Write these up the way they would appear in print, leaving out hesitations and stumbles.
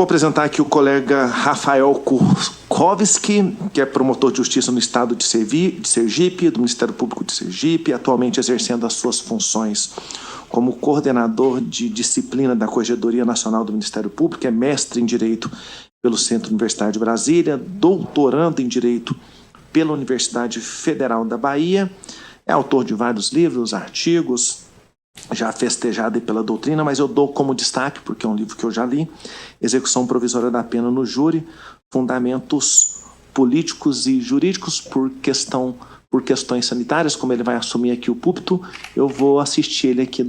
Vou apresentar aqui o colega Rafael Kurkowski, que é promotor de justiça no estado de Sergipe, do Ministério Público de Sergipe, atualmente exercendo as suas funções como coordenador de disciplina da Corregedoria Nacional do Ministério Público, é mestre em Direito pelo Centro Universitário de Brasília, doutorando em Direito pela Universidade Federal da Bahia, é autor de vários livros, artigos, já festejado pela doutrina, mas eu dou como destaque, porque é um livro que eu já li, Execução Provisória da Pena no Júri, Fundamentos Políticos e Jurídicos por questões sanitárias, como ele vai assumir aqui o púlpito, eu vou assistir ele aqui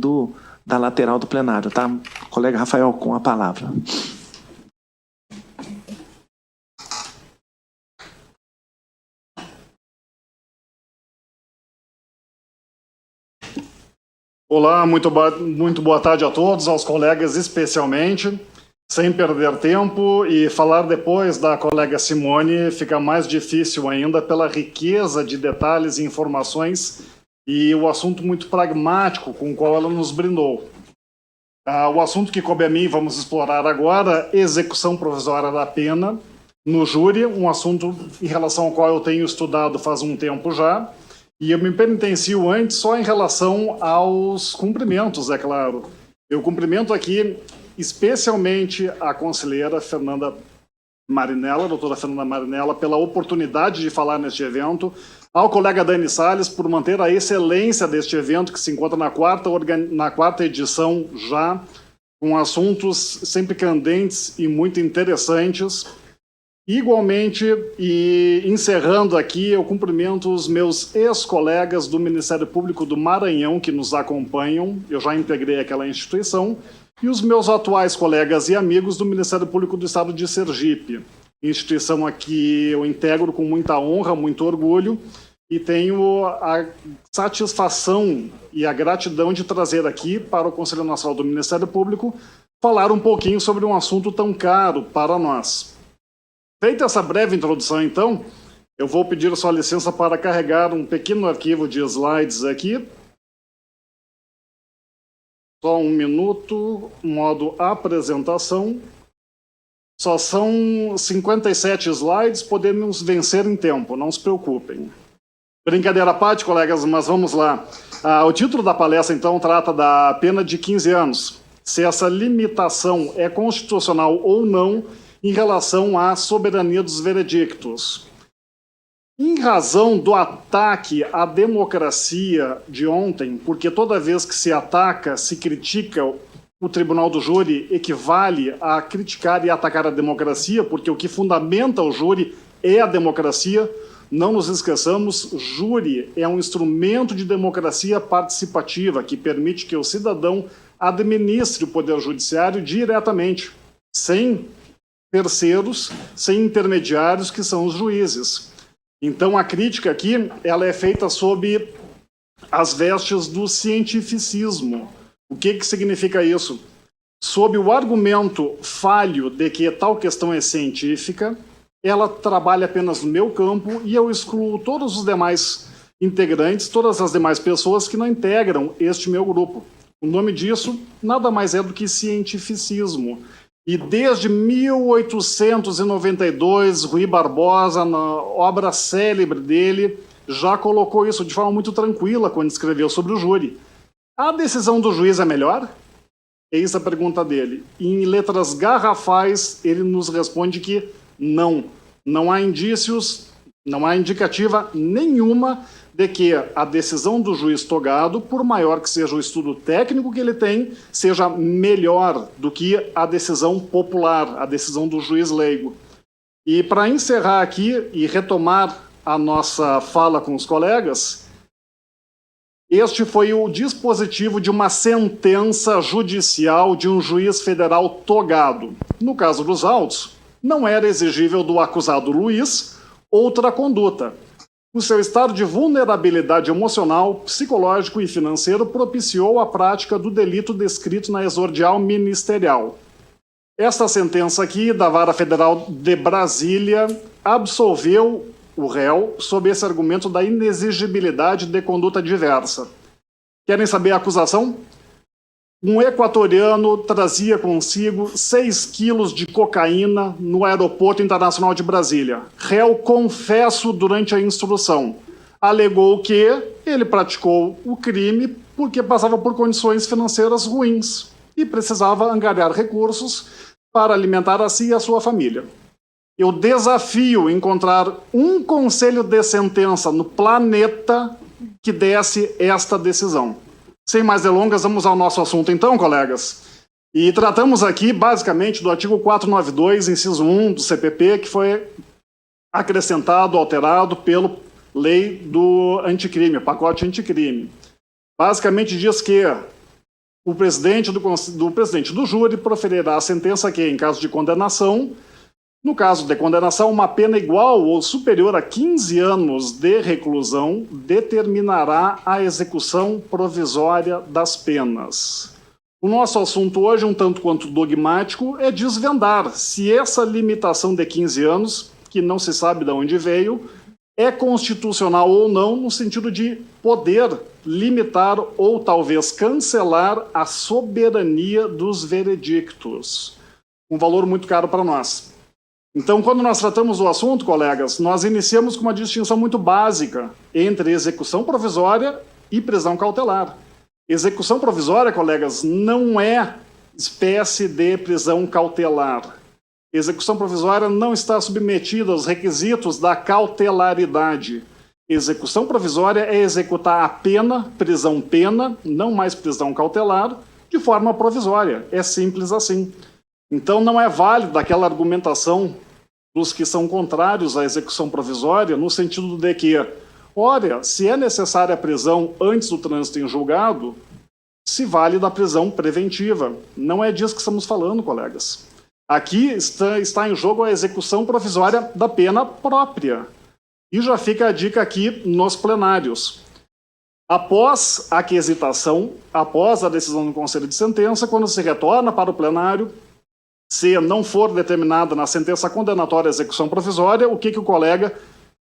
da lateral do plenário, tá? Colega Rafael, com a palavra. Olá, muito boa tarde a todos, aos colegas especialmente. Sem perder tempo e falar depois da colega Simone fica mais difícil ainda pela riqueza de detalhes e informações e o assunto muito pragmático com o qual ela nos brindou. O assunto que coube a mim, vamos explorar agora, execução provisória da pena no júri, um assunto em relação ao qual eu tenho estudado faz um tempo já. E eu me penitencio antes só em relação aos cumprimentos, é claro. Eu cumprimento aqui especialmente a conselheira Fernanda Marinella, a doutora Fernanda Marinella, pela oportunidade de falar neste evento, ao colega Dani Salles por manter a excelência deste evento, que se encontra na quarta edição já, com assuntos sempre candentes e muito interessantes. Igualmente, e encerrando aqui, eu cumprimento os meus ex-colegas do Ministério Público do Maranhão que nos acompanham, eu já integrei aquela instituição, e os meus atuais colegas e amigos do Ministério Público do Estado de Sergipe, instituição a que eu integro com muita honra, muito orgulho, e tenho a satisfação e a gratidão de trazer aqui para o Conselho Nacional do Ministério Público falar um pouquinho sobre um assunto tão caro para nós. Feita essa breve introdução, então, eu vou pedir a sua licença para carregar um pequeno arquivo de slides aqui. Só um minuto, modo apresentação. Só são 57 slides, podemos vencer em tempo, não se preocupem. Brincadeira à parte, colegas, mas vamos lá. O título da palestra, então, trata da pena de 15 anos. Se essa limitação é constitucional ou não, em relação à soberania dos veredictos. Em razão do ataque à democracia de ontem, porque toda vez que se ataca, se critica o Tribunal do Júri, equivale a criticar e atacar a democracia, porque o que fundamenta o júri é a democracia, não nos esqueçamos, júri é um instrumento de democracia participativa que permite que o cidadão administre o poder judiciário diretamente, sem terceiros, sem intermediários, que são os juízes. Então, a crítica aqui ela é feita sob as vestes do cientificismo. O que significa isso? Sob o argumento falho de que tal questão é científica, ela trabalha apenas no meu campo e eu excluo todos os demais integrantes, todas as demais pessoas que não integram este meu grupo. O nome disso nada mais é do que cientificismo. E desde 1892, Rui Barbosa, na obra célebre dele, já colocou isso de forma muito tranquila quando escreveu sobre o júri. A decisão do juiz é melhor? Eis a pergunta dele. Em letras garrafais, ele nos responde que não. Não há indícios, não há indicativa nenhuma de que a decisão do juiz togado, por maior que seja o estudo técnico que ele tem, seja melhor do que a decisão popular, a decisão do juiz leigo. E para encerrar aqui e retomar a nossa fala com os colegas, este foi o dispositivo de uma sentença judicial de um juiz federal togado. No caso dos autos, não era exigível do acusado Luiz outra conduta. O seu estado de vulnerabilidade emocional, psicológico e financeiro propiciou a prática do delito descrito na exordial ministerial. Esta sentença aqui, da Vara Federal de Brasília, absolveu o réu sob esse argumento da inexigibilidade de conduta diversa. Querem saber a acusação? Um equatoriano trazia consigo 6 quilos de cocaína no Aeroporto Internacional de Brasília. Réu confesso durante a instrução. Alegou que ele praticou o crime porque passava por condições financeiras ruins e precisava angariar recursos para alimentar a si e a sua família. Eu desafio encontrar um conselho de sentença no planeta que desse esta decisão. Sem mais delongas, vamos ao nosso assunto então, colegas. E tratamos aqui, basicamente, do artigo 492, inciso 1 do CPP, que foi acrescentado, alterado pela lei do anticrime, pacote anticrime. Basicamente diz que o presidente do júri proferirá a sentença que, em caso de condenação, no caso de condenação, uma pena igual ou superior a 15 anos de reclusão determinará a execução provisória das penas. O nosso assunto hoje, um tanto quanto dogmático, é desvendar se essa limitação de 15 anos, que não se sabe de onde veio, é constitucional ou não, no sentido de poder limitar ou talvez cancelar a soberania dos veredictos. Um valor muito caro para nós. Então, quando nós tratamos o assunto, colegas, nós iniciamos com uma distinção muito básica entre execução provisória e prisão cautelar. Execução provisória, colegas, não é espécie de prisão cautelar. Execução provisória não está submetida aos requisitos da cautelaridade. Execução provisória é executar a pena, prisão-pena, não mais prisão cautelar, de forma provisória. É simples assim. Então não é válida aquela argumentação dos que são contrários à execução provisória, no sentido de que, olha, se é necessária a prisão antes do trânsito em julgado, se vale da prisão preventiva. Não é disso que estamos falando, colegas. Aqui está em jogo a execução provisória da pena própria. E já fica a dica aqui nos plenários. Após a aquisitação, após a decisão do Conselho de Sentença, quando se retorna para o plenário, se não for determinada na sentença condenatória a execução provisória, o que o colega,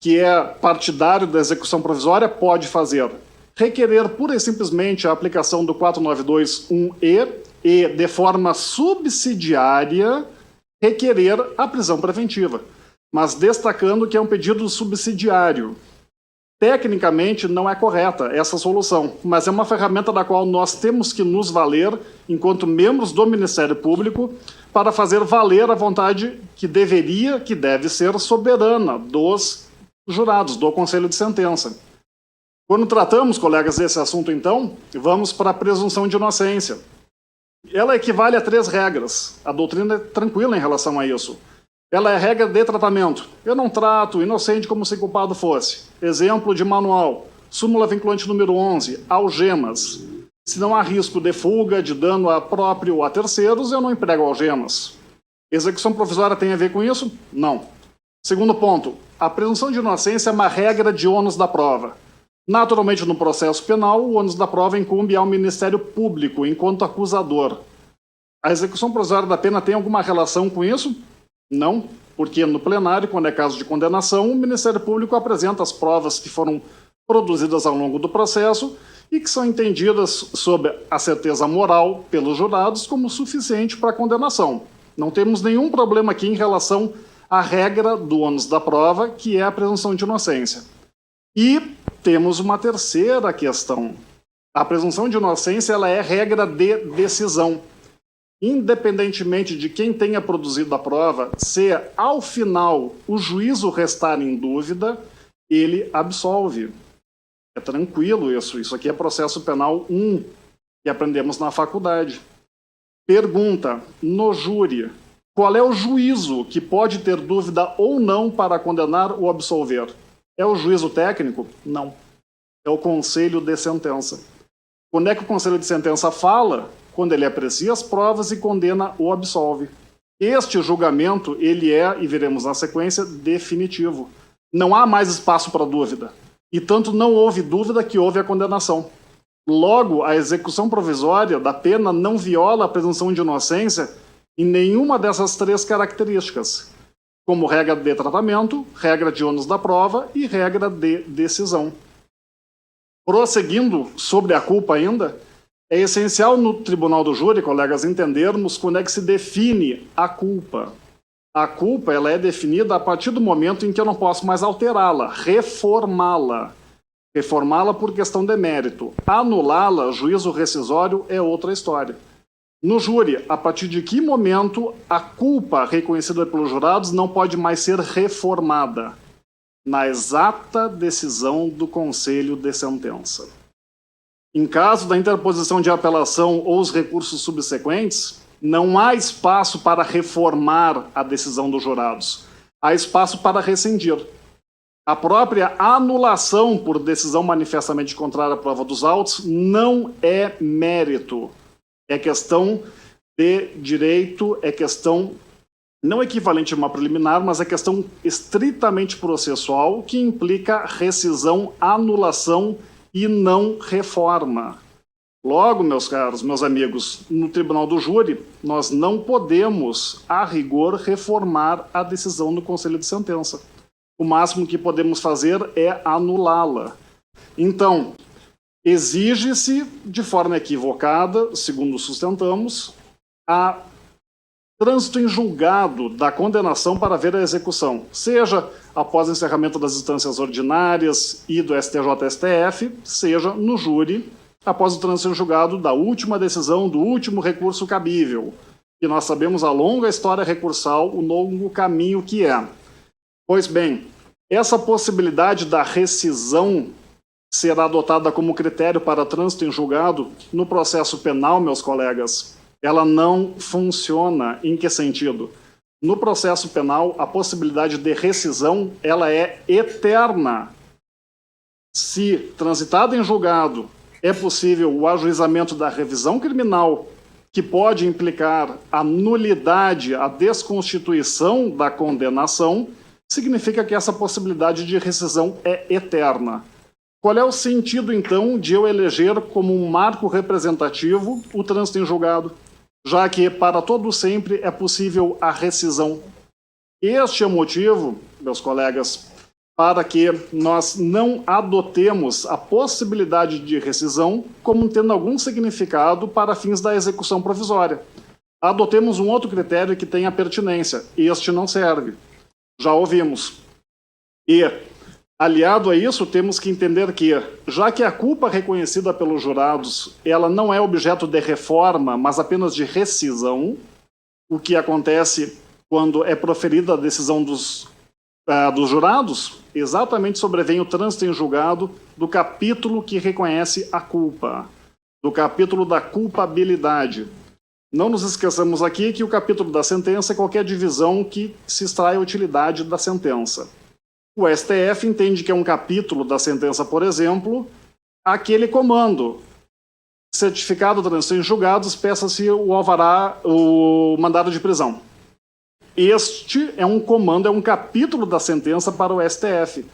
que é partidário da execução provisória, pode fazer? Requerer pura e simplesmente a aplicação do 492.1e e, de forma subsidiária, requerer a prisão preventiva, mas destacando que é um pedido subsidiário. Tecnicamente não é correta essa solução, mas é uma ferramenta da qual nós temos que nos valer enquanto membros do Ministério Público para fazer valer a vontade que deve ser soberana dos jurados, do Conselho de Sentença. Quando tratamos, colegas, desse assunto, então, vamos para a presunção de inocência. Ela equivale a 3 regras. A doutrina é tranquila em relação a isso. Ela é regra de tratamento. Eu não trato inocente como se culpado fosse. Exemplo de manual. Súmula vinculante número 11. Algemas. Se não há risco de fuga, de dano a próprio ou a terceiros, eu não emprego algemas. Execução provisória tem a ver com isso? Não. Segundo ponto. A presunção de inocência é uma regra de ônus da prova. Naturalmente, no processo penal, o ônus da prova incumbe ao Ministério Público, enquanto acusador. A execução provisória da pena tem alguma relação com isso? Não, porque no plenário, quando é caso de condenação, o Ministério Público apresenta as provas que foram produzidas ao longo do processo e que são entendidas sob a certeza moral pelos jurados como suficiente para a condenação. Não temos nenhum problema aqui em relação à regra do ônus da prova, que é a presunção de inocência. E temos uma terceira questão. A presunção de inocência ela é regra de decisão. Independentemente de quem tenha produzido a prova, se ao final o juízo restar em dúvida, ele absolve. É tranquilo isso. Isso aqui é processo penal 1, que aprendemos na faculdade. Pergunta, no júri, qual é o juízo que pode ter dúvida ou não para condenar ou absolver? É o juízo técnico? Não. É o conselho de sentença. Quando é que o conselho de sentença fala? Quando ele aprecia as provas e condena ou absolve. Este julgamento, ele é, e veremos na sequência, definitivo. Não há mais espaço para dúvida. E tanto não houve dúvida que houve a condenação. Logo, a execução provisória da pena não viola a presunção de inocência em nenhuma dessas 3 características, como regra de tratamento, regra de ônus da prova e regra de decisão. Prosseguindo sobre a culpa ainda, É essencial no tribunal do júri, colegas, entendermos quando é que se define a culpa. A culpa ela é definida a partir do momento em que eu não posso mais alterá-la, reformá-la. Reformá-la por questão de mérito. Anulá-la, juízo rescisório, é outra história. No júri, a partir de que momento a culpa reconhecida pelos jurados não pode mais ser reformada? Na exata decisão do conselho de sentença. Em caso da interposição de apelação ou os recursos subsequentes, não há espaço para reformar a decisão dos jurados. Há espaço para rescindir. A própria anulação por decisão manifestamente contrária à prova dos autos não é mérito. É questão de direito, é questão não equivalente a uma preliminar, mas é questão estritamente processual que implica rescisão, anulação e não reforma. Logo, meus caros, meus amigos, no tribunal do júri, nós não podemos, a rigor, reformar a decisão do conselho de sentença. O máximo que podemos fazer é anulá-la. Então, exige-se, de forma equivocada, segundo sustentamos, a trânsito em julgado da condenação para ver a execução, seja após encerramento das instâncias ordinárias e do STJ-STF, seja no júri, após o trânsito em julgado da última decisão, do último recurso cabível, que nós sabemos a longa história recursal, o longo caminho que é. Pois bem, essa possibilidade da rescisão será adotada como critério para trânsito em julgado no processo penal, meus colegas. Ela não funciona. Em que sentido? No processo penal, a possibilidade de rescisão ela é eterna. Se transitado em julgado é possível o ajuizamento da revisão criminal, que pode implicar a nulidade, a desconstituição da condenação, significa que essa possibilidade de rescisão é eterna. Qual é o sentido, então, de eu eleger como um marco representativo o trânsito em julgado, já que para todo sempre é possível a rescisão? Este é o motivo, meus colegas, para que nós não adotemos a possibilidade de rescisão como tendo algum significado para fins da execução provisória. Adotemos um outro critério que tenha pertinência. Este não serve. Já ouvimos. E, aliado a isso, temos que entender que, já que a culpa reconhecida pelos jurados, ela não é objeto de reforma, mas apenas de rescisão, o que acontece quando é proferida a decisão dos jurados, exatamente sobrevém o trânsito em julgado do capítulo que reconhece a culpa, do capítulo da culpabilidade. Não nos esqueçamos aqui que o capítulo da sentença é qualquer divisão que se extrai a utilidade da sentença. O STF entende que é um capítulo da sentença, por exemplo, aquele comando. Certificado de trânsito em julgados, peça-se o alvará, o mandado de prisão. Este é um comando, é um capítulo da sentença para o STF.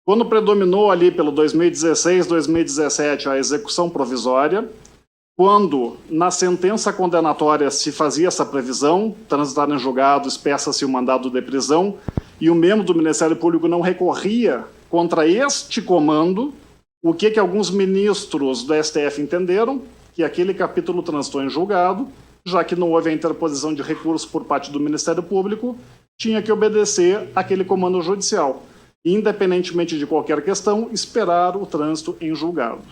Quando predominou ali pelo 2016, 2017 a execução provisória, quando na sentença condenatória se fazia essa previsão, transitar em julgados, peça-se o mandado de prisão, e o membro do Ministério Público não recorria contra este comando, o que alguns ministros do STF entenderam? Que aquele capítulo transitou em julgado, já que não houve a interposição de recurso por parte do Ministério Público, tinha que obedecer aquele comando judicial, independentemente de qualquer questão, esperar o trânsito em julgado.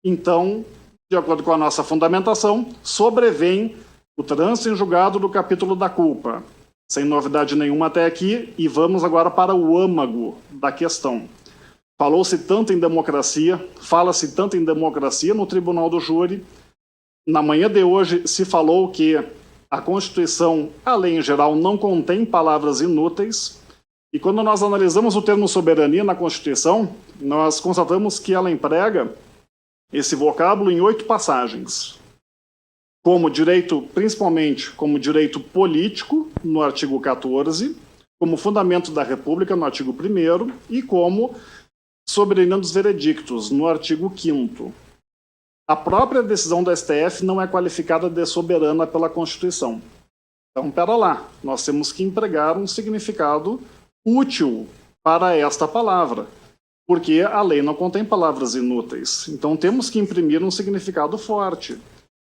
Então, de acordo com a nossa fundamentação, sobrevém o trânsito em julgado do capítulo da culpa. Sem novidade nenhuma até aqui, e vamos agora para o âmago da questão. Falou-se tanto em democracia, fala-se tanto em democracia no Tribunal do Júri. Na manhã de hoje se falou que a Constituição, a lei em geral, não contém palavras inúteis. E quando nós analisamos o termo soberania na Constituição, nós constatamos que ela emprega esse vocábulo em 8 passagens. Como direito, principalmente como direito político, no artigo 14, como fundamento da República, no artigo 1º, e como soberania dos veredictos, no artigo 5º. A própria decisão do STF não é qualificada de soberana pela Constituição. Então, pera lá, nós temos que empregar um significado útil para esta palavra. porque a lei não contém palavras inúteis. Então temos que imprimir um significado forte.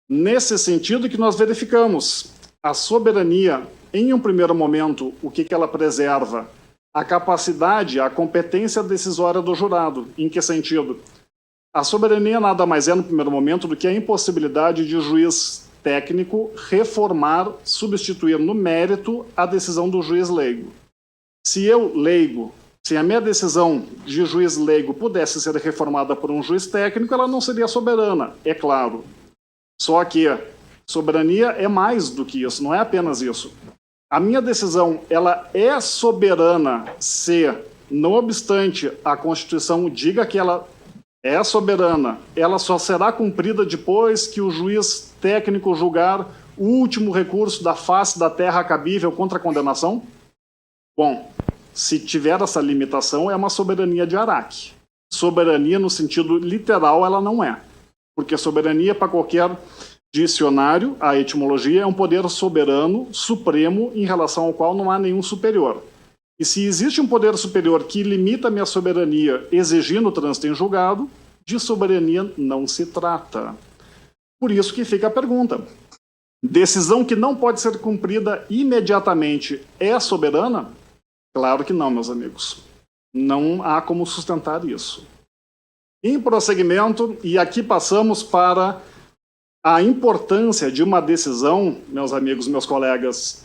Nesse sentido que nós verificamos a soberania, em um primeiro momento, o que ela preserva? A capacidade, a competência decisória do jurado. Em que sentido? A soberania nada mais é, no primeiro momento, do que a impossibilidade de o juiz técnico reformar, substituir no mérito a decisão do juiz leigo. Se eu, leigo, se a minha decisão de juiz leigo pudesse ser reformada por um juiz técnico, ela não seria soberana, é claro. Só que soberania é mais do que isso, não é apenas isso. A minha decisão, ela é soberana se, não obstante a Constituição diga que ela é soberana, ela só será cumprida depois que o juiz técnico julgar o último recurso da face da terra cabível contra a condenação? Bom, se tiver essa limitação, é uma soberania de Araque. Soberania, no sentido literal, ela não é. Porque soberania, para qualquer dicionário, a etimologia é um poder soberano, supremo, em relação ao qual não há nenhum superior. E se existe um poder superior que limita a minha soberania exigindo o trânsito em julgado, de soberania não se trata. Por isso que fica a pergunta. Decisão que não pode ser cumprida imediatamente é soberana? Claro que não, meus amigos. Não há como sustentar isso. Em prosseguimento, e aqui passamos para a importância de uma decisão, meus amigos, meus colegas,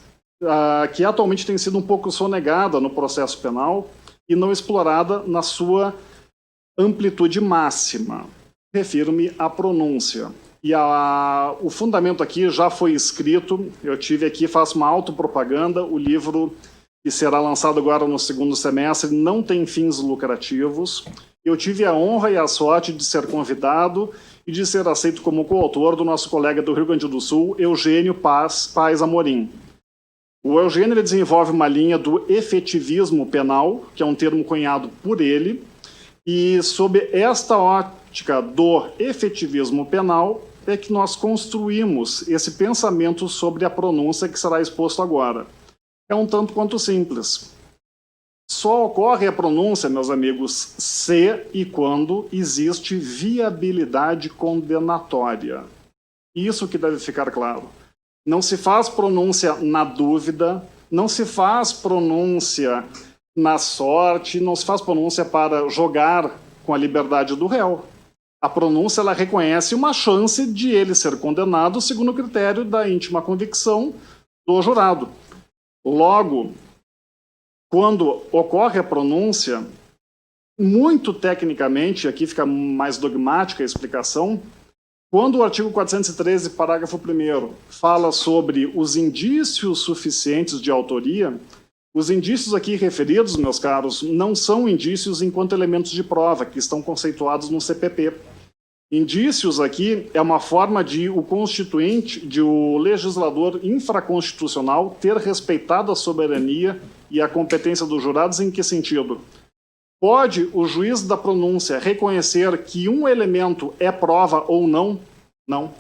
que atualmente tem sido um pouco sonegada no processo penal e não explorada na sua amplitude máxima. Refiro-me à pronúncia. E o fundamento aqui já foi escrito, eu tive aqui, faço uma autopropaganda, o livro que será lançado agora no segundo semestre não tem fins lucrativos. Eu tive a honra e a sorte de ser convidado e de ser aceito como coautor do nosso colega do Rio Grande do Sul, Eugênio Paz Amorim. O Eugênio ele desenvolve uma linha do efetivismo penal, que é um termo cunhado por ele, e sob esta ótica do efetivismo penal é que nós construímos esse pensamento sobre a pronúncia que será exposto agora. É um tanto quanto simples. Só ocorre a pronúncia, meus amigos, se e quando existe viabilidade condenatória. Isso que deve ficar claro. Não se faz pronúncia na dúvida, não se faz pronúncia na sorte, não se faz pronúncia para jogar com a liberdade do réu. A pronúncia ela reconhece uma chance de ele ser condenado segundo o critério da íntima convicção do jurado. Logo, quando ocorre a pronúncia, muito tecnicamente, aqui fica mais dogmática a explicação, quando o artigo 413, parágrafo 1º, fala sobre os indícios suficientes de autoria, os indícios aqui referidos, meus caros, não são indícios enquanto elementos de prova, que estão conceituados no CPP. Indícios aqui é uma forma de o constituinte, de o legislador infraconstitucional ter respeitado a soberania e a competência dos jurados. Em que sentido? Pode o juiz da pronúncia reconhecer que um elemento é prova ou não? Não.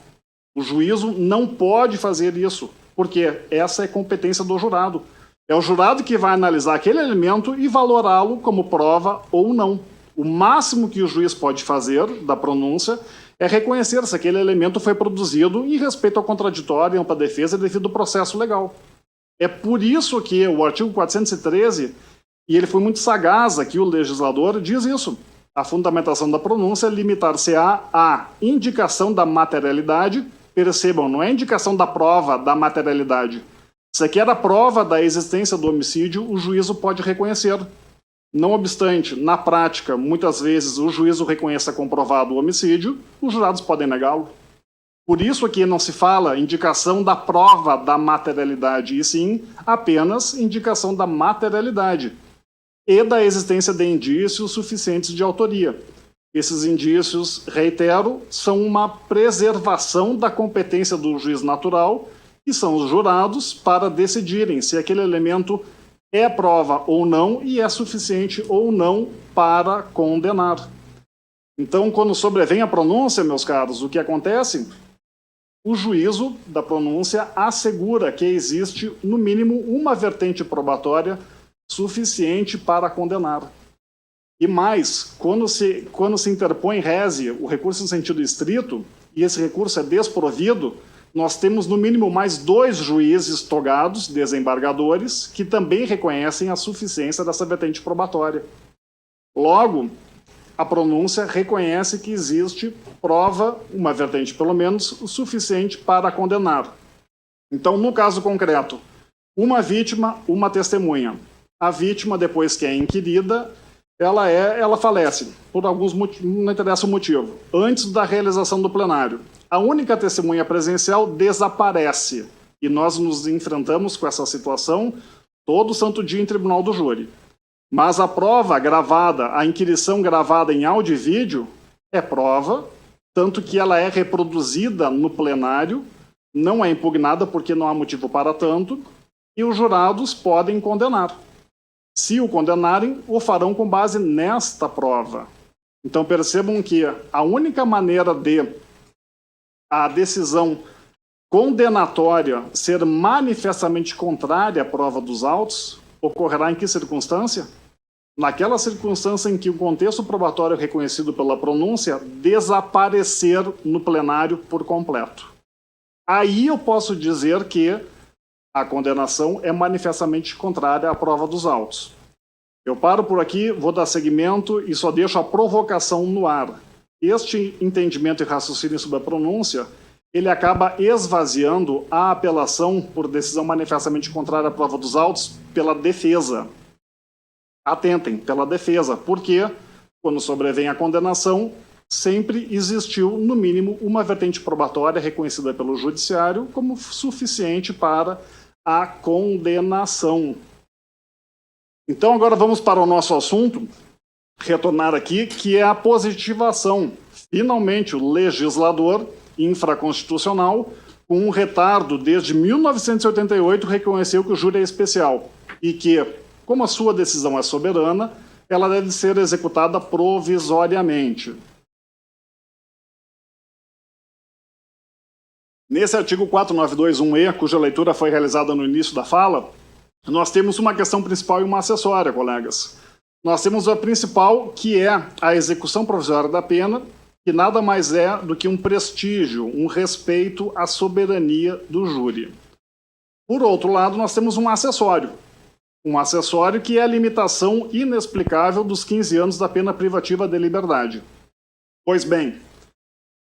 O juízo não pode fazer isso, porque essa é competência do jurado. É o jurado que vai analisar aquele elemento e valorá-lo como prova ou não. O máximo que o juiz pode fazer da pronúncia é reconhecer se aquele elemento foi produzido em respeito ao contraditório e ampla defesa devido ao processo legal. É por isso que o artigo 413, e ele foi muito sagaz aqui, o legislador, diz isso. A fundamentação da pronúncia limitar-se-á à indicação da materialidade. Percebam, não é indicação da prova da materialidade. Se aqui era a prova da existência do homicídio, o juízo pode reconhecer. Não obstante, na prática, muitas vezes o juízo reconheça comprovado o homicídio, os jurados podem negá-lo. Por isso aqui não se fala indicação da prova da materialidade, e sim apenas indicação da materialidade e da existência de indícios suficientes de autoria. Esses indícios, reitero, são uma preservação da competência do juiz natural, que são os jurados, para decidirem se aquele elemento é prova ou não e é suficiente ou não para condenar. Então, quando sobrevém a pronúncia, meus caros, o que acontece? O juízo da pronúncia assegura que existe, no mínimo, uma vertente probatória suficiente para condenar. E mais, quando se interpõe rese, o recurso em sentido estrito, e esse recurso é desprovido, nós temos no mínimo mais 2 juízes togados, desembargadores, que também reconhecem a suficiência dessa vertente probatória. Logo, a pronúncia reconhece que existe prova, uma vertente pelo menos, o suficiente para condenar. Então, no caso concreto, uma vítima, uma testemunha. A vítima, depois que é inquirida, ela falece, por alguns motivos, não interessa o motivo, antes da realização do plenário. A única testemunha presencial desaparece, e nós nos enfrentamos com essa situação todo santo dia em tribunal do júri. Mas a prova gravada, a inquirição gravada em áudio e vídeo, é prova, tanto que ela é reproduzida no plenário, não é impugnada porque não há motivo para tanto, e os jurados podem condenar. Se o condenarem, o farão com base nesta prova. Então percebam que a única maneira de a decisão condenatória ser manifestamente contrária à prova dos autos ocorrerá em que circunstância? Naquela circunstância em que o contexto probatório reconhecido pela pronúncia desaparecer no plenário por completo. Aí eu posso dizer que a condenação é manifestamente contrária à prova dos autos. Eu paro por aqui, vou dar seguimento e só deixo a provocação no ar. Este entendimento e raciocínio sobre a pronúncia, ele acaba esvaziando a apelação por decisão manifestamente contrária à prova dos autos pela defesa. Atentem, pela defesa, porque quando sobrevém a condenação, sempre existiu, no mínimo, uma vertente probatória reconhecida pelo judiciário como suficiente para a condenação. Então, agora vamos para o nosso assunto, retornar aqui, que é a positivação. Finalmente, o legislador infraconstitucional, com um retardo desde 1988, reconheceu que o júri é especial e que, como a sua decisão é soberana, ela deve ser executada provisoriamente. Nesse artigo 4921-E, cuja leitura foi realizada no início da fala, nós temos uma questão principal e uma acessória, colegas. Nós temos a principal, que é a execução provisória da pena, que nada mais é do que um prestígio, um respeito à soberania do júri. Por outro lado, nós temos um acessório. Um acessório que é a limitação inexplicável dos 15 anos da pena privativa de liberdade. Pois bem,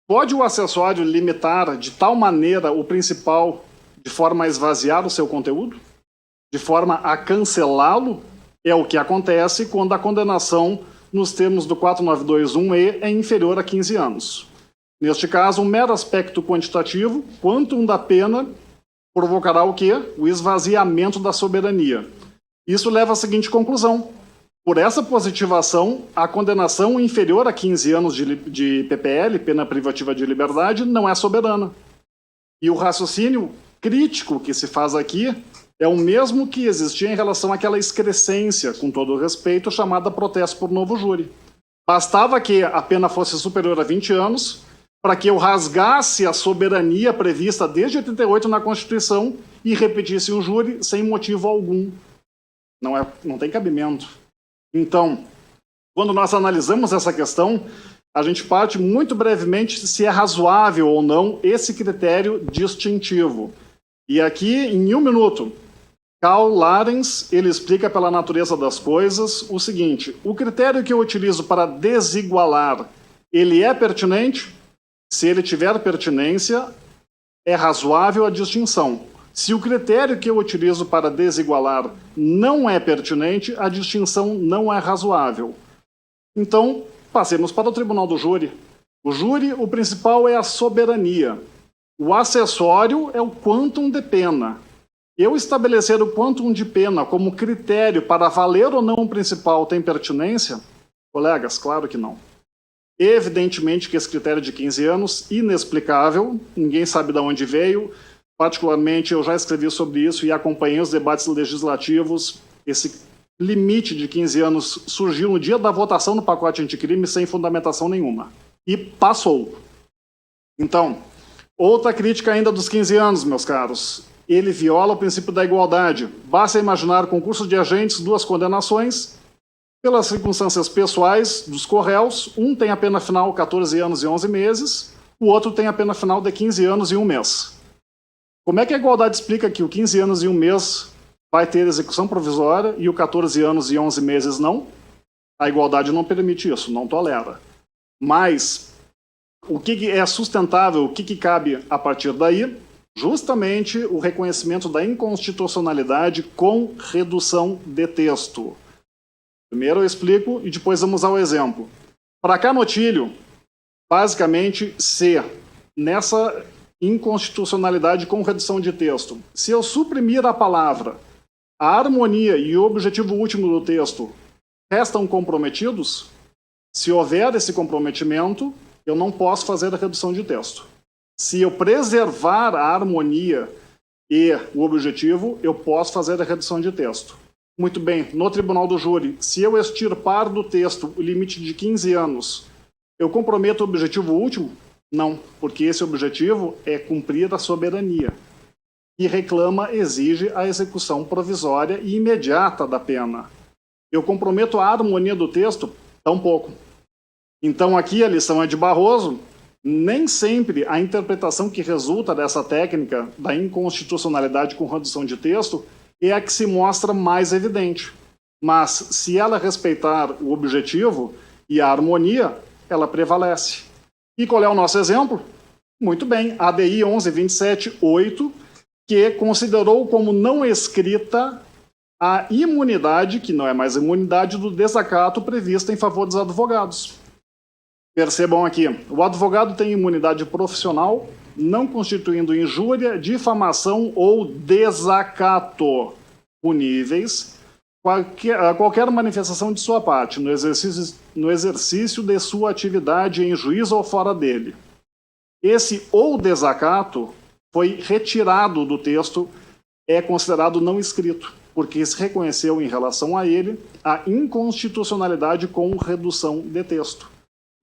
pode o acessório limitar de tal maneira o principal de forma a esvaziar o seu conteúdo? De forma a cancelá-lo? É o que acontece quando a condenação, nos termos do 4921-E, é inferior a 15 anos. Neste caso, um mero aspecto quantitativo, quantum da pena, provocará o quê? O esvaziamento da soberania. Isso leva à seguinte conclusão. Por essa positivação, a condenação inferior a 15 anos de PPL, pena privativa de liberdade, não é soberana. E o raciocínio crítico que se faz aqui é o mesmo que existia em relação àquela excrescência, com todo o respeito, chamada protesto por novo júri. Bastava que a pena fosse superior a 20 anos para que eu rasgasse a soberania prevista desde 88 na Constituição e repetisse um júri sem motivo algum. Não tem cabimento. Então, quando nós analisamos essa questão, a gente parte muito brevemente se é razoável ou não esse critério distintivo. E aqui, em 1 minuto, Karl Lorenz, ele explica pela natureza das coisas o seguinte: o critério que eu utilizo para desigualar, ele é pertinente? Se ele tiver pertinência, é razoável a distinção. Se o critério que eu utilizo para desigualar não é pertinente, a distinção não é razoável. Então, passemos para o tribunal do júri. O júri, o principal é a soberania. O acessório é o quantum de pena. Eu estabelecer o quantum de pena como critério para valer ou não o principal tem pertinência? Colegas, claro que não. Evidentemente que esse critério de 15 anos, inexplicável, ninguém sabe de onde veio. Particularmente, eu já escrevi sobre isso e acompanhei os debates legislativos. Esse limite de 15 anos surgiu no dia da votação no pacote anticrime sem fundamentação nenhuma. E passou. Então, outra crítica ainda dos 15 anos, meus caros. Ele viola o princípio da igualdade. Basta imaginar concurso de agentes, 2 condenações, Pelas circunstâncias pessoais dos corréus, um tem a pena final 14 anos e 11 meses, o outro tem a pena final de 15 anos e 1 mês. Como é que a igualdade explica que o 15 anos e 1 mês vai ter execução provisória e o 14 anos e 11 meses não? A igualdade não permite isso, não tolera. Mas o que é sustentável, o que cabe a partir daí? Justamente o reconhecimento da inconstitucionalidade com redução de texto. Primeiro eu explico e depois vamos ao exemplo. Para cá no Tílio, basicamente, se nessa inconstitucionalidade com redução de texto, se eu suprimir a palavra, a harmonia e o objetivo último do texto restam comprometidos, se houver esse comprometimento, eu não posso fazer a redução de texto. Se eu preservar a harmonia e o objetivo, eu posso fazer a redução de texto. Muito bem, no tribunal do júri, se eu extirpar do texto o limite de 15 anos, eu comprometo o objetivo último? Não, porque esse objetivo é cumprir a soberania. E reclama, exige a execução provisória e imediata da pena. Eu comprometo a harmonia do texto? Tampouco. Então aqui a lição é de Barroso. Nem sempre a interpretação que resulta dessa técnica da inconstitucionalidade com redução de texto é a que se mostra mais evidente. Mas, se ela respeitar o objetivo e a harmonia, ela prevalece. E qual é o nosso exemplo? Muito bem, ADI 11.27.8, que considerou como não escrita a imunidade, que não é mais imunidade, do desacato prevista em favor dos advogados. Percebam aqui, o advogado tem imunidade profissional, não constituindo injúria, difamação ou desacato puníveis qualquer manifestação de sua parte no exercício de sua atividade em juízo ou fora dele. Esse ou desacato foi retirado do texto, é considerado não escrito, porque se reconheceu em relação a ele a inconstitucionalidade com redução de texto.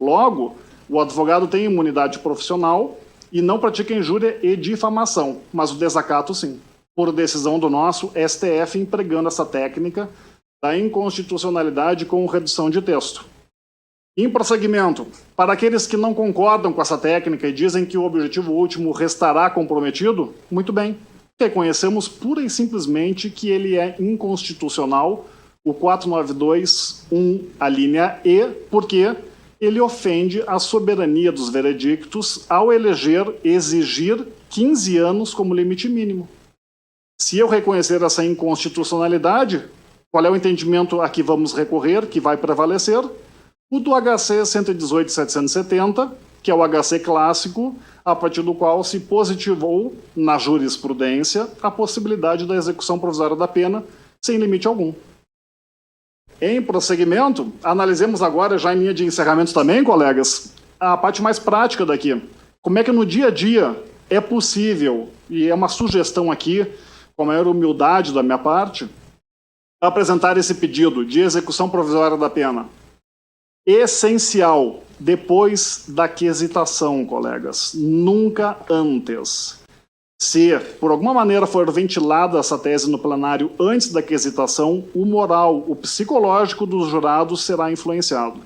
Logo, o advogado tem imunidade profissional e não pratica injúria e difamação, mas o desacato sim, por decisão do nosso STF empregando essa técnica da inconstitucionalidade com redução de texto. Em prosseguimento, para aqueles que não concordam com essa técnica e dizem que o objetivo último restará comprometido, muito bem, reconhecemos pura e simplesmente que ele é inconstitucional, o 492.1, a linha E, porque ele ofende a soberania dos veredictos ao exigir 15 anos como limite mínimo. Se eu reconhecer essa inconstitucionalidade, qual é o entendimento a que vamos recorrer, que vai prevalecer? O do HC 118.770, que é o HC clássico, a partir do qual se positivou na jurisprudência a possibilidade da execução provisória da pena sem limite algum. Em prosseguimento, analisemos agora, já em linha de encerramento também, colegas, a parte mais prática daqui. Como é que no dia a dia é possível, e é uma sugestão aqui, com a maior humildade da minha parte, apresentar esse pedido de execução provisória da pena. Essencial, depois da quesitação, colegas, nunca antes. Se, por alguma maneira, for ventilada essa tese no plenário antes da quesitação, o moral, o psicológico dos jurados será influenciado.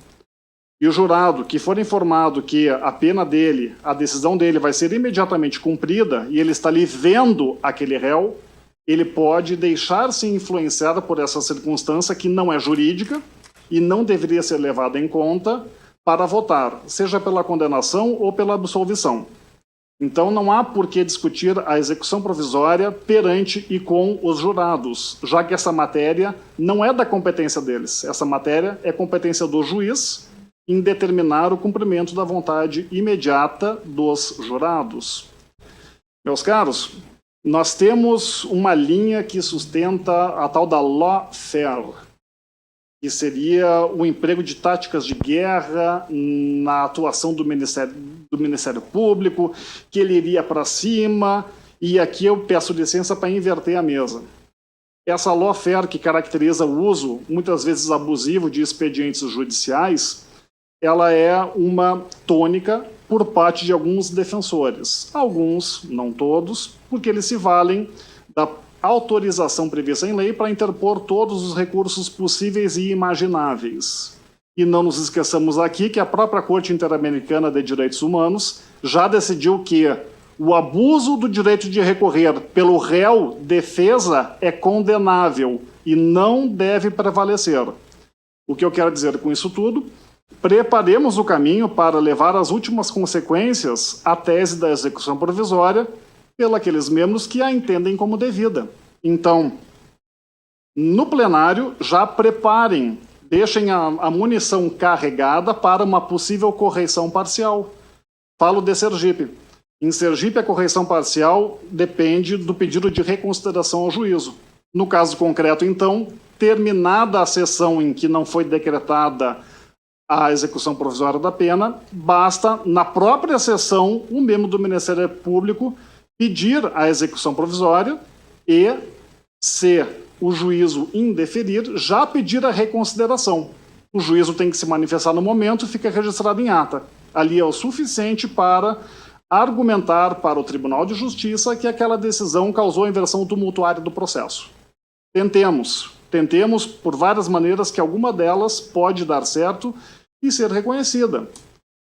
E o jurado que for informado que a pena dele, a decisão dele vai ser imediatamente cumprida e ele está ali vendo aquele réu, ele pode deixar-se influenciar por essa circunstância que não é jurídica e não deveria ser levada em conta para votar, seja pela condenação ou pela absolvição. Então não há por que discutir a execução provisória perante e com os jurados, já que essa matéria não é da competência deles. Essa matéria é competência do juiz em determinar o cumprimento da vontade imediata dos jurados. Meus caros, nós temos uma linha que sustenta a tal da lawfare, que seria o emprego de táticas de guerra na atuação do Ministério Público, que ele iria para cima, e aqui eu peço licença para inverter a mesa. Essa lawfare que caracteriza o uso, muitas vezes abusivo, de expedientes judiciais, ela é uma tônica por parte de alguns defensores. Alguns, não todos, porque eles se valem da autorização prevista em lei para interpor todos os recursos possíveis e imagináveis. E não nos esqueçamos aqui que a própria Corte Interamericana de Direitos Humanos já decidiu que o abuso do direito de recorrer pelo réu defesa é condenável e não deve prevalecer. O que eu quero dizer com isso tudo? Preparemos o caminho para levar às últimas consequências a tese da execução provisória pelos membros que a entendem como devida. Então, no plenário, já preparem, deixem a munição carregada para uma possível correição parcial. Falo de Sergipe. Em Sergipe, a correição parcial depende do pedido de reconsideração ao juízo. No caso concreto, então, terminada a sessão em que não foi decretada a execução provisória da pena, basta, na própria sessão, o membro do Ministério Público pedir a execução provisória e, se o juízo indeferir, já pedir a reconsideração. O juízo tem que se manifestar no momento e fica registrado em ata. Ali é o suficiente para argumentar para o Tribunal de Justiça que aquela decisão causou inversão tumultuária do processo. Tentemos por várias maneiras que alguma delas pode dar certo e ser reconhecida.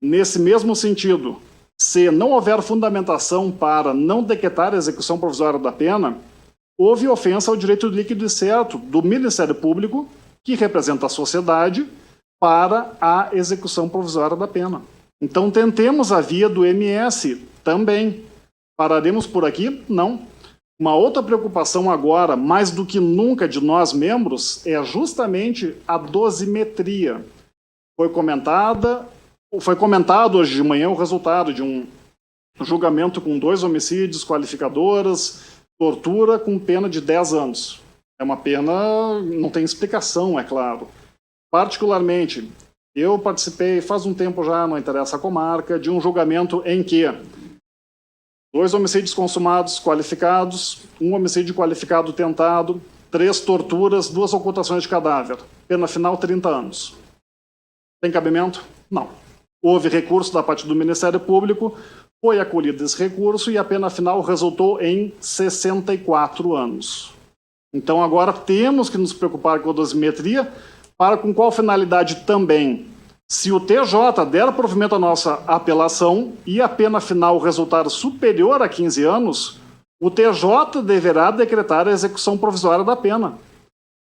Nesse mesmo sentido, se não houver fundamentação para não decretar a execução provisória da pena, houve ofensa ao direito líquido e certo do Ministério Público, que representa a sociedade, para a execução provisória da pena. Então tentemos a via do MS também. Pararemos por aqui? Não. Uma outra preocupação agora, mais do que nunca de nós membros, é justamente a dosimetria. Foi comentado hoje de manhã o resultado de um julgamento com 2 homicídios, qualificadoras, tortura com pena de 10 anos. É uma pena, não tem explicação, é claro. Particularmente, eu participei faz um tempo já, não interessa a comarca, de um julgamento em que 2 homicídios consumados qualificados, 1 homicídio qualificado tentado, 3 torturas, 2 ocultações de cadáver. Pena final, 30 anos. Tem cabimento? Não. Houve recurso da parte do Ministério Público, foi acolhido esse recurso e a pena final resultou em 64 anos. Então agora temos que nos preocupar com a dosimetria, para com qual finalidade também? Se o TJ der provimento à nossa apelação e a pena final resultar superior a 15 anos, o TJ deverá decretar a execução provisória da pena.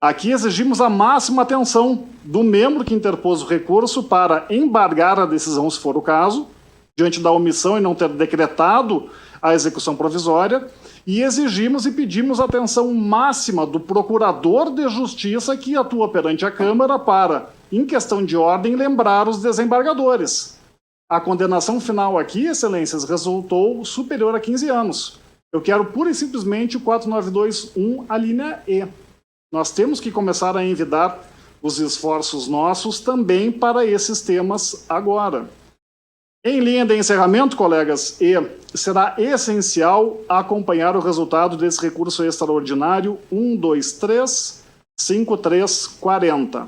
Aqui exigimos a máxima atenção do membro que interpôs o recurso para embargar a decisão, se for o caso, diante da omissão e não ter decretado a execução provisória, e exigimos e pedimos atenção máxima do procurador de justiça que atua perante a Câmara para, em questão de ordem, lembrar os desembargadores. A condenação final aqui, excelências, resultou superior a 15 anos. Eu quero pura e simplesmente o 4921, a linha E. Nós temos que começar a envidar os esforços nossos também para esses temas agora. Em linha de encerramento, colegas, será essencial acompanhar o resultado desse recurso extraordinário 1235340.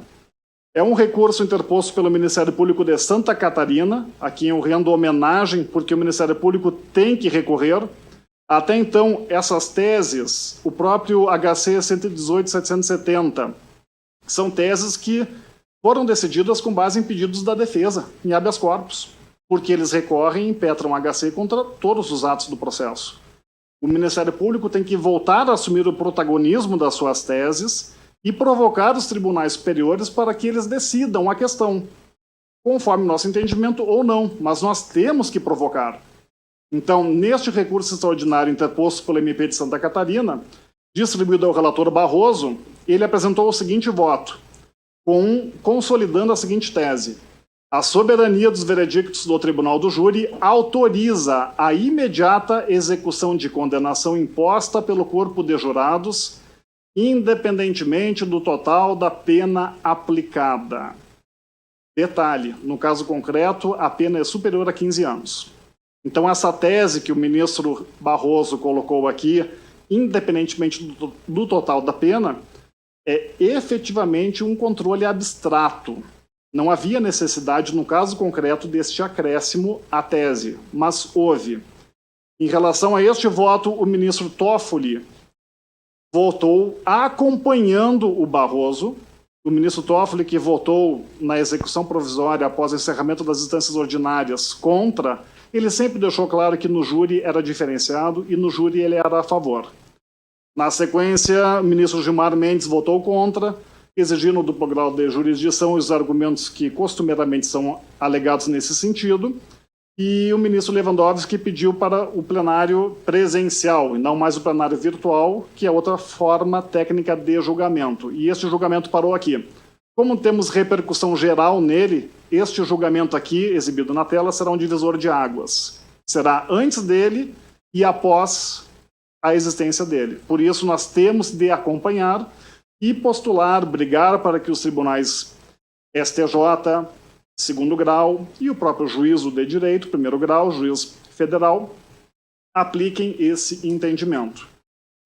É um recurso interposto pelo Ministério Público de Santa Catarina, a quem eu rendo homenagem, porque o Ministério Público tem que recorrer. Até então, essas teses, o próprio HC 118.770, são teses que foram decididas com base em pedidos da defesa, em habeas corpus, porque eles recorrem e impetram HC contra todos os atos do processo. O Ministério Público tem que voltar a assumir o protagonismo das suas teses e provocar os tribunais superiores para que eles decidam a questão, conforme nosso entendimento ou não, mas nós temos que provocar. Então, neste recurso extraordinário interposto pelo MP de Santa Catarina, distribuído ao relator Barroso, ele apresentou o seguinte voto, consolidando a seguinte tese: a soberania dos veredictos do Tribunal do Júri autoriza a imediata execução de condenação imposta pelo corpo de jurados, independentemente do total da pena aplicada. Detalhe, no caso concreto, a pena é superior a 15 anos. Então, essa tese que o ministro Barroso colocou aqui, independentemente do total da pena, é efetivamente um controle abstrato. Não havia necessidade, no caso concreto, deste acréscimo à tese, mas houve. Em relação a este voto, o ministro Toffoli votou acompanhando o Barroso. O ministro Toffoli, que votou na execução provisória após o encerramento das instâncias ordinárias contra, ele sempre deixou claro que no júri era diferenciado e no júri ele era a favor. Na sequência, o ministro Gilmar Mendes votou contra, exigindo o duplo grau de jurisdição os argumentos que costumeiramente são alegados nesse sentido, e o ministro Lewandowski pediu para o plenário presencial, e não mais o plenário virtual, que é outra forma técnica de julgamento. E este julgamento parou aqui. Como temos repercussão geral nele, este julgamento aqui, exibido na tela, será um divisor de águas. Será antes dele e após a existência dele. Por isso, nós temos de acompanhar e postular, brigar para que os tribunais STJ, segundo grau, e o próprio juízo de direito, primeiro grau, juiz federal, apliquem esse entendimento.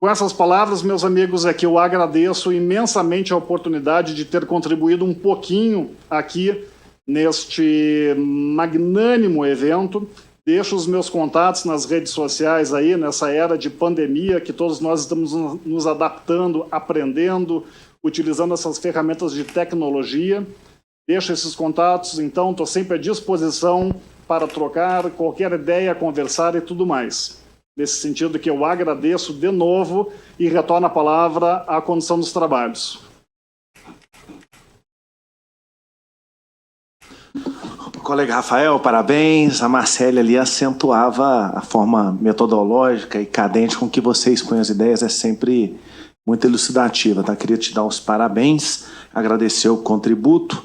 Com essas palavras, meus amigos, é que eu agradeço imensamente a oportunidade de ter contribuído um pouquinho aqui neste magnânimo evento. Deixo os meus contatos nas redes sociais aí, nessa era de pandemia, que todos nós estamos nos adaptando, aprendendo, utilizando essas ferramentas de tecnologia. Deixo esses contatos, então, estou sempre à disposição para trocar qualquer ideia, conversar e tudo mais. Nesse sentido que eu agradeço de novo e retorno a palavra à condução dos trabalhos. Colega Rafael, parabéns. A Marcélia ali acentuava a forma metodológica e cadente com que você expõe as ideias, é sempre muito elucidativa, tá? Queria te dar os parabéns, agradecer o contributo.